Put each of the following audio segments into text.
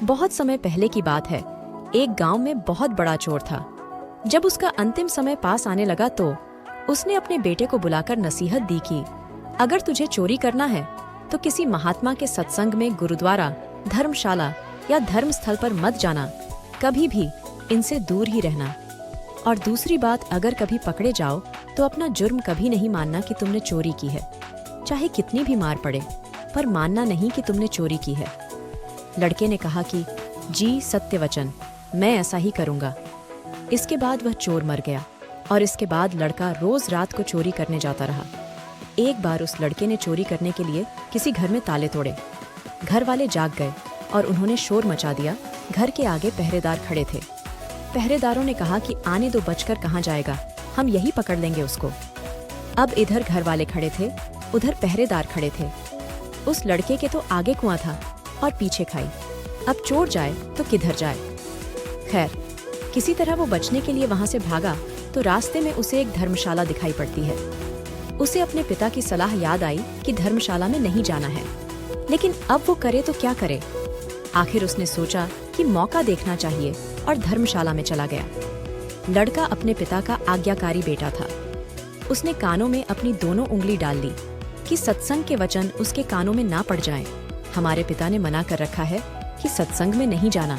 बहुत समय पहले की बात है। एक गांव में बहुत बड़ा चोर था। जब उसका अंतिम समय पास आने लगा तो उसने अपने बेटे को बुलाकर नसीहत दी कि अगर तुझे चोरी करना है तो किसी महात्मा के सत्संग में, गुरुद्वारा, धर्मशाला या धर्मस्थल पर मत जाना, कभी भी इनसे दूर ही रहना। और दूसरी बात, अगर कभी पकड़े जाओ तो अपना जुर्म कभी नहीं मानना कि तुमने चोरी की है, चाहे कितनी भी मार पड़े, पर मानना नहीं कि तुमने चोरी की है। लड़के ने कहा कि जी सत्य वचन, मैं ऐसा ही करूंगा। इसके बाद वह चोर मर गया और इसके बाद लड़का रोज रात को चोरी करने जाता रहा। एक बार उस लड़के ने चोरी करने के लिए किसी घर में ताले तोड़े। घर वाले जाग गए और उन्होंने शोर मचा दिया। घर के आगे पहरेदार खड़े थे। पहरेदारों ने कहा कि आने दो, बचकर कहाँ जाएगा, हम यही पकड़ लेंगे उसको। अब इधर घर वाले खड़े थे, उधर पहरेदार खड़े थे। उस लड़के के तो आगे कुआं था और पीछे खाई। अब चोर जाए तो किधर जाए। खैर, किसी तरह वो बचने के लिए वहां से भागा तो रास्ते में उसे एक धर्मशाला दिखाई पड़ती है। उसे अपने पिता की सलाह याद आई कि धर्मशाला में नहीं जाना है, लेकिन अब वो करे तो क्या करे। आखिर उसने सोचा कि मौका देखना चाहिए और धर्मशाला में चला गया। लड़का अपने पिता का आज्ञाकारी बेटा था। उसने कानों में अपनी दोनों उंगली डाल ली कि सत्संग के वचन उसके कानों में ना पड़ जाएं। हमारे पिता ने मना कर रखा है कि सत्संग में नहीं जाना।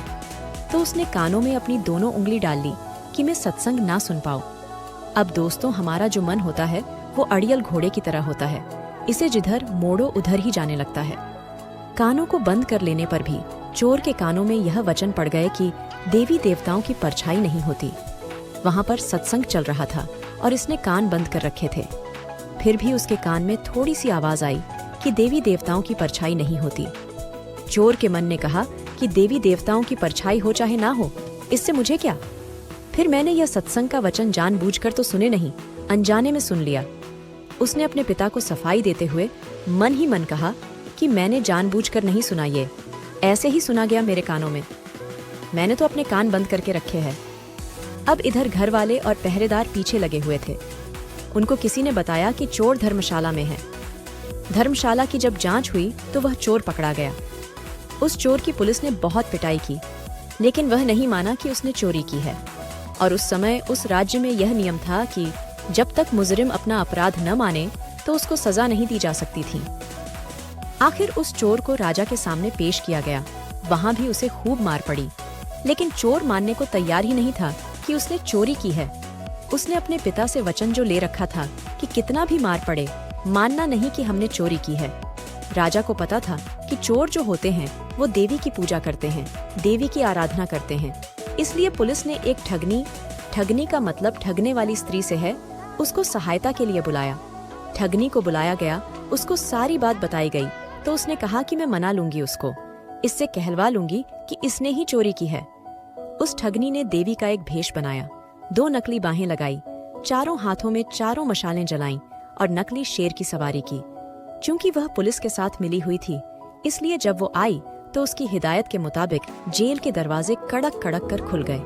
तो उसने कानों में अपनी दोनों उंगली डाल ली कि मैं सत्संग ना सुन पाऊं। अब दोस्तों, हमारा जो मन होता है वो अड़ियल घोड़े की तरह होता है, इसे जिधर मोड़ो उधर ही जाने लगता है। कानों को बंद कर लेने पर भी चोर के कानों में यह वचन पड़ गए कि देवी देवताओं की परछाई नहीं होती। वहां पर सत्संग चल रहा था और इसने कान बंद कर रखे थे। फिर भी उसके कान में थोड़ी सी आवाज आई कि देवी देवताओं की परछाई नहीं होती। चोर के मन ने कहा कि देवी देवताओं की परछाई हो चाहे ना हो, इससे मुझे क्या। फिर मैंने यह सत्संग का वचन जानबूझकर तो सुने नहीं, अनजाने में सुन लिया। उसने अपने पिता को सफाई देते हुए मन ही मन कहा कि मैंने जानबूझकर नहीं सुना, ये ऐसे ही सुना गया मेरे कानों में। मैंने तो अपने कान बंद करके रखे हैं। अब इधर घर वाले और पहरेदार पीछे लगे हुए थे। उनको किसी ने बताया कि चोर धर्मशाला में है। धर्मशाला की जब जांच हुई तो वह चोर पकड़ा गया। उस चोर की पुलिस ने बहुत पिटाई की, लेकिन वह नहीं माना कि उसने चोरी की है। और उस समय उस राज्य में यह नियम था कि जब तक मुजरिम अपना अपराध न माने तो उसको सजा नहीं दी जा सकती थी। आखिर उस चोर को राजा के सामने पेश किया गया। वहां भी उसे खूब मार पड़ी, लेकिन चोर मानने को तैयार ही नहीं था कि उसने चोरी की है। उसने अपने पिता से वचन जो ले रखा था कि कितना भी मार पड़े, मानना नहीं कि हमने चोरी की है। राजा को पता था कि चोर जो होते हैं वो देवी की पूजा करते हैं, देवी की आराधना करते हैं। इसलिए पुलिस ने एक ठगनी का मतलब ठगने वाली स्त्री से है, उसको सहायता के लिए बुलाया। ठगनी को बुलाया गया, उसको सारी बात बताई गई तो उसने कहा कि मैं मना लूंगी उसको, इससे कहलवा लूंगी कि इसने ही चोरी की है। उस ठगनी ने देवी का एक भेष बनाया, 2 नकली बाहें लगाई, चारों हाथों में चारों मशालें जलाईं और नकली शेर की सवारी की। चूंकि वह पुलिस के साथ मिली हुई थी, इसलिए जब वो आई तो उसकी हिदायत के मुताबिक जेल के दरवाजे कड़क कड़क कर खुल गए।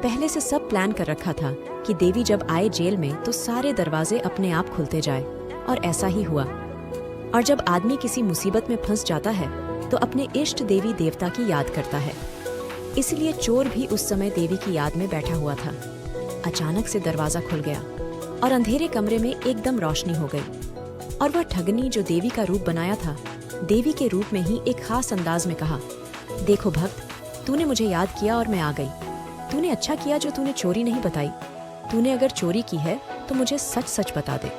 पहले से सब प्लान कर रखा था कि देवी जब आए जेल में तो सारे दरवाजे अपने आप खुलते जाए, और ऐसा ही हुआ। और जब आदमी किसी मुसीबत में फंस जाता है तो अपने इष्ट देवी देवता की याद करता है। इसलिए चोर भी उस समय देवी की याद में बैठा हुआ था। अचानक से दरवाजा खुल गया और अंधेरे कमरे में एकदम रोशनी हो गई, और वह ठगनी जो देवी का रूप बनाया था, देवी के रूप में ही एक खास अंदाज में कहा, देखो भक्त, तूने मुझे याद किया और मैं आ गई। तूने अच्छा किया जो तूने चोरी नहीं बताई। तूने अगर चोरी की है तो मुझे सच सच बता दे,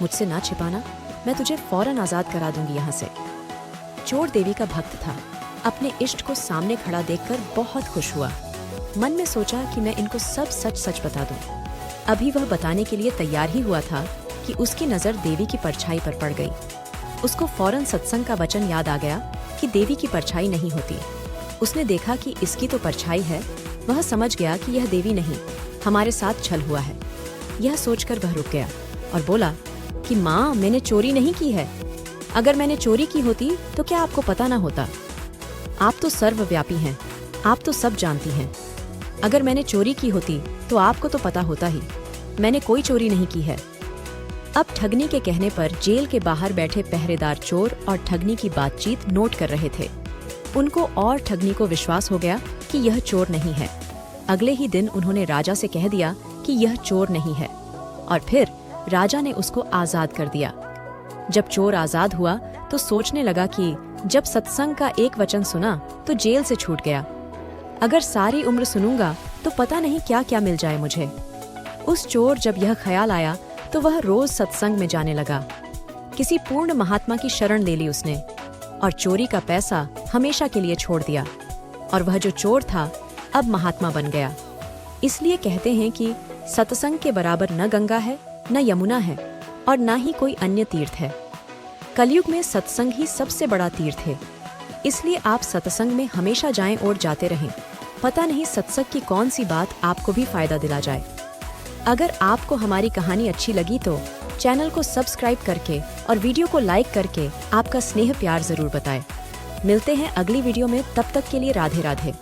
मुझसे ना छिपाना, मैं तुझे फौरन आजाद करा दूंगी यहाँ से। चोर देवी का भक्त था। अपने इष्ट को सामने खड़ा देखकर बहुत खुश हुआ। मन में सोचा कि मैं इनको सब सच सच बता दूं। अभी वह बताने के लिए तैयार ही हुआ था कि उसकी नजर देवी की परछाई पर पड़ गई। उसको फौरन सत्संग का वचन याद आ गया कि देवी की परछाई नहीं होती। उसने देखा कि इसकी तो परछाई है। वह समझ गया कि यह देवी नहीं, हमारे साथ छल हुआ है। यह सोचकर वह रुक गया और बोला कि माँ, मैंने चोरी नहीं की है। अगर मैंने चोरी की होती तो क्या आपको पता ना होता? आप तो सर्वव्यापी हैं, आप तो सब जानती हैं। अगर मैंने चोरी की होती तो आपको तो पता होता ही। मैंने कोई चोरी नहीं की है। अब ठगनी के कहने पर जेल के बाहर बैठे पहरेदार चोर और ठगनी की बातचीत नोट कर रहे थे। उनको और ठगनी को विश्वास हो गया कि यह चोर नहीं है। अगले ही दिन उन्होंने राजा से कह दिया कि यह चोर नहीं है, और फिर राजा ने उसको आजाद कर दिया। जब चोर आजाद हुआ तो सोचने लगा कि जब सत्संग का एक वचन सुना तो जेल से छूट गया। अगर सारी उम्र सुनूंगा तो पता नहीं क्या क्या मिल जाए मुझे। उस चोर जब यह ख्याल आया तो वह रोज सत्संग में जाने लगा। किसी पूर्ण महात्मा की शरण ले ली उसने और चोरी का पैसा हमेशा के लिए छोड़ दिया। और वह जो चोर था अब महात्मा बन गया। इसलिए कहते हैं कि सत्संग के बराबर न गंगा है, न यमुना है, और न ही कोई अन्य तीर्थ है। कलयुग में सत्संग ही सबसे बड़ा तीर्थ है। इसलिए आप सत्संग में हमेशा जाएं और जाते रहें। पता नहीं सत्संग की कौन सी बात आपको भी फायदा दिला जाए। अगर आपको हमारी कहानी अच्छी लगी तो चैनल को सब्सक्राइब करके और वीडियो को लाइक करके आपका स्नेह प्यार जरूर बताएं। मिलते हैं अगली वीडियो में, तब तक के लिए राधे राधे।